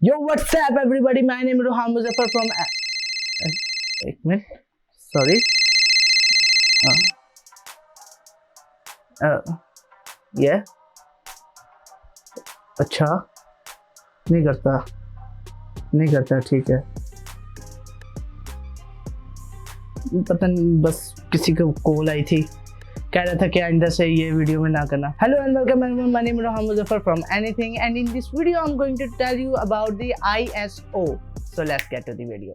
Yo, what's up, everybody? My name is Rohan Muzaffar from. एक minute, sorry. Yeah. अच्छा, नहीं करता, ठीक है. पता नहीं, बस किसी को कॉल आई थी, कह रहा था कि आइंदा से ये वीडियो में ना करना. Hello and welcome, my name is Rohan Muzaffar from Anything, and in this video I'm going to tell you about the ISO. So let's get to the video.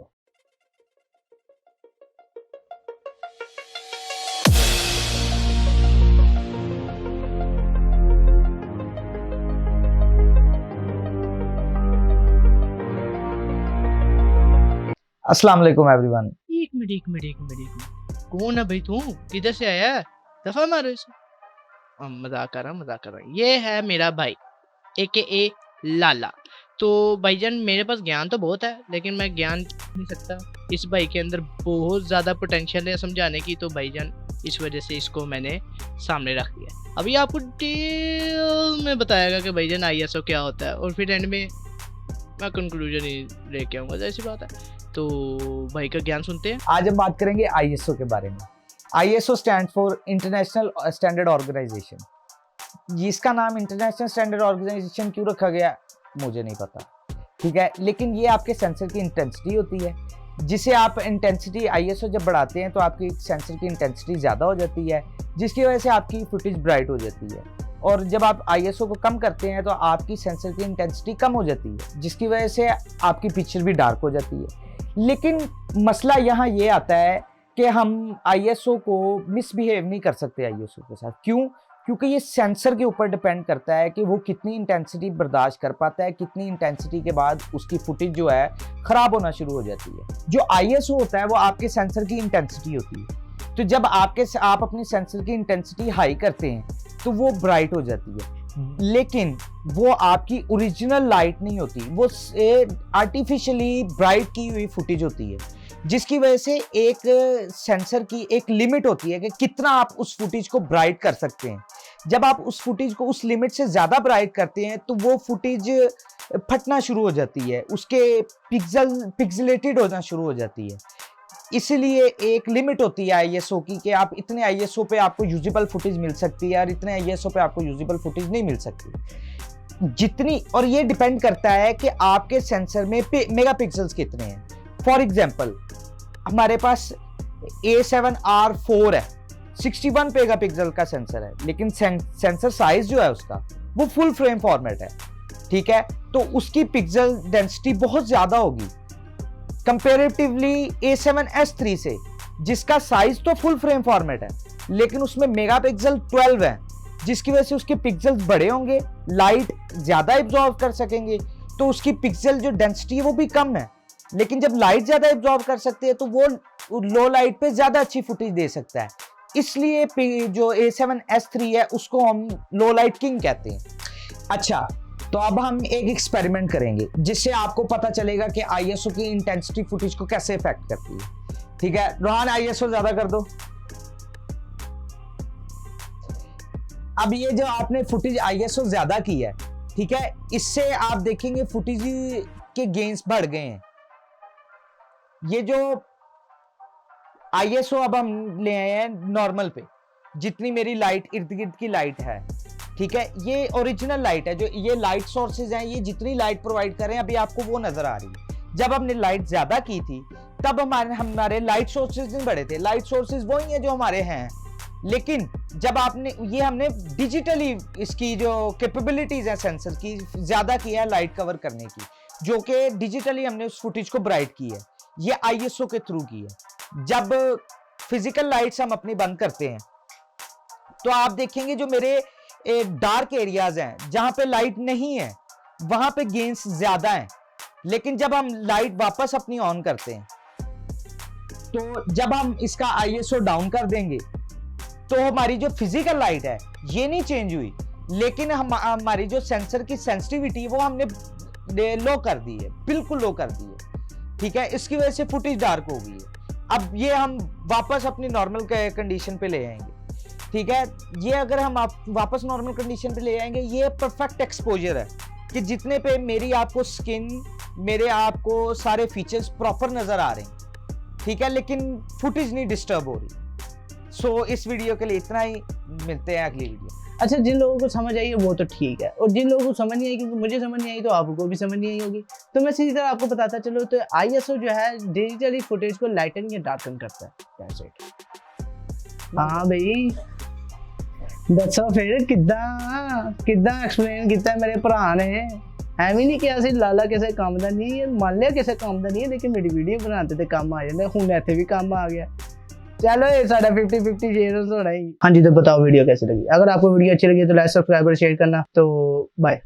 अस्सलाम वालेकुम एवरीवन. एक मिनट कौन है भाई तू? किधर से आया है? दफा मारो इसे. मजाक कर रहा. ये है मेरा भाई AKA लाला. तो भाईजान मेरे पास ज्ञान तो बहुत है, लेकिन मैं ज्ञान नहीं सकता. इस भाई के अंदर बहुत ज़्यादा पोटेंशियल है समझाने की, तो भाईजान इस वजह से इसको मैंने सामने रख दिया. अभी आपको डिटेल में बताएगा कि भाईजान ISO क्या होता है, और फिर एंड में मैं कंक्लूजन ही लेके आऊँगा. ऐसी बात है. तो भाई का ज्ञान सुनते हैं. आज हम बात करेंगे ISO के बारे में. ISO stand for international standard organization. इसका नाम इंटरनेशनल स्टैंडर्ड ऑर्गेनाइजेशन क्यों रखा गया मुझे नहीं पता, ठीक है, लेकिन ये आपके सेंसर की इंटेंसिटी होती है, जिसे आप इंटेंसिटी ISO जब बढ़ाते हैं तो आपकी सेंसर की इंटेंसिटी ज़्यादा हो जाती है, जिसकी वजह से आपकी फुटेज ब्राइट हो जाती है. और जब आप ISO को कम करते हैं तो आपकी सेंसर की इंटेंसिटी कम हो जाती है, जिसकी वजह से आपकी पिक्चर भी डार्क हो जाती है. लेकिन मसला यहाँ ये आता है कि हम ISO को मिसबिहेव नहीं कर सकते ISO के साथ. क्यों? क्योंकि ये सेंसर के ऊपर डिपेंड करता है कि वो कितनी इंटेंसिटी बर्दाश्त कर पाता है, कितनी इंटेंसिटी के बाद उसकी फुटेज जो है ख़राब होना शुरू हो जाती है. जो ISO होता है वो आपके सेंसर की इंटेंसिटी होती है. तो जब आप अपनी सेंसर की इंटेंसिटी हाई करते हैं तो वो ब्राइट हो जाती है, लेकिन वो आपकी ओरिजिनल लाइट नहीं होती, वो आर्टिफिशियली ब्राइट की हुई फुटेज होती है, जिसकी वजह से एक सेंसर की एक लिमिट होती है कि कितना आप उस फुटेज को ब्राइट कर सकते हैं. जब आप उस फुटेज को उस लिमिट से ज़्यादा ब्राइट करते हैं तो वो फुटेज फटना शुरू हो जाती है, उसके पिक्सेलेटेड होना शुरू हो जाती है. इसलिए एक लिमिट होती है ISO की कि आप इतने ISO पे आपको यूजेबल फुटेज मिल सकती है और इतने ISO पे आपको यूजेबल फुटेज नहीं मिल सकती जितनी. और ये डिपेंड करता है कि आपके सेंसर में मेगापिक्सल्स कितने हैं. फॉर एग्जांपल हमारे पास A7R4 है, 61 मेगापिक्सल का सेंसर है, लेकिन सेंसर साइज जो है उसका वो फुल फ्रेम फॉर्मेट है, ठीक है. तो उसकी पिक्सल डेंसिटी बहुत ज्यादा होगी कंपेरेटिवली A7S3 से, जिसका साइज तो फुल फ्रेम फॉर्मेट है लेकिन उसमें मेगापिक्सल 12 है, जिसकी वजह से उसके पिक्सल्स बड़े होंगे, लाइट ज्यादा एब्जॉर्ब कर सकेंगे, तो उसकी पिक्सल जो डेंसिटी है वो भी कम है. लेकिन जब लाइट ज्यादा एब्जॉर्ब कर सकती है तो वो लो लाइट पे ज्यादा अच्छी फुटेज दे सकता है. इसलिए जो A7S3 है उसको हम लो लाइट किंग कहते हैं. अच्छा, तो अब हम एक एक्सपेरिमेंट करेंगे जिससे आपको पता चलेगा कि ISO की इंटेंसिटी फुटेज को कैसे इफेक्ट करती है, ठीक है. रोहान ISO ज्यादा कर दो. अब ये जो आपने फुटेज ISO ज्यादा की है, ठीक है, इससे आप देखेंगे फुटेज के गेन्स बढ़ गए हैं. ये जो ISO अब हम ले आए हैं नॉर्मल पे, जितनी मेरी लाइट इर्द गिर्द की लाइट है, ठीक है, ये ओरिजिनल लाइट है. जो ये लाइट सोर्सेज हैं, ये जितनी लाइट प्रोवाइड कर रहे हैं अभी आपको वो नजर आ रही है. जब हमने लाइट ज्यादा की थी तब हमारे लाइट सोर्सेज नहीं बढ़े थे. लाइट सोर्सेज वही है जो हमारे हैं, लेकिन जब हमने डिजिटली इसकी जो कैपेबिलिटीज है सेंसर की ज्यादा की है लाइट कवर करने की, जो कि डिजिटली हमने उस फुटेज को ब्राइट की है, ये ISO के थ्रू की है. जब फिजिकल लाइट्स हम अपनी बंद करते हैं तो आप देखेंगे जो मेरे डार्क एरियाज हैं जहां पे लाइट नहीं है वहां पे गेन्स ज्यादा हैं. लेकिन जब हम लाइट वापस अपनी ऑन करते हैं तो जब हम इसका ISO डाउन कर देंगे तो हमारी जो फिजिकल लाइट है ये नहीं चेंज हुई, लेकिन हमारी जो सेंसर की सेंसिटिविटी है वो हमने लो कर दी है, बिल्कुल लो कर दी है, ठीक है. इसकी वजह से फुटेज डार्क हो गई है. अब ये हम वापस अपनी नॉर्मल कंडीशन पे ले आएंगे, ठीक है. ये अगर हम वापस नॉर्मल कंडीशन पे ले आएंगे, ये परफेक्ट एक्सपोजर है कि जितने पे मेरी आपको स्किन, मेरे आपको सारे फीचर्स प्रॉपर नजर आ रहे हैं, ठीक है, लेकिन फुटेज नहीं डिस्टर्ब हो रही। सो इस वीडियो के लिए इतना ही, मिलते हैं अगली वीडियो। अच्छा, जिन लोगों को समझ आई है वो तो ठीक है, और जिन लोगों को समझ नहीं आई, क्योंकि मुझे समझ नहीं आई तो आपको भी समझ नहीं आई होगी, तो मैं सीधी तरह आपको बताता चलो। तो ISO जो है डिजिटली फुटेज को लाइटन या डार्कन करता है। That's it। हाँ भाई, दसो फिर किद्दां एक्सप्लेन किया मेरे भरा ने। ਐਵੇਂ ਨਹੀਂ ਕਿਹਾ ਸੀ ਲਾਲਾ ਕਿਸੇ ਕੰਮ ਦਾ ਨਹੀਂ ਹੈ, ਮੰਨ ਲਿਆ ਕਿਸੇ ਕੰਮ ਦਾ ਨਹੀਂ ਹੈ, ਲੇਕਿन ਮੇਰੀ ਵੀਡੀਓ ਬਣਾਉਣ ਤੇ ਕੰਮ ਆ ਜਾਂਦਾ, ਹੁਣ ਇੱਥੇ ਵੀ ਕੰਮ ਆ गया। चलो ये साढ़ा 50-50 शेयर होना ही। हाँ जी, तो बताओ वीडियो कैसे लगी। अगर आपको वीडियो अच्छी लगी तो लाइक, सब्सक्राइब और शेयर करना। तो बाय।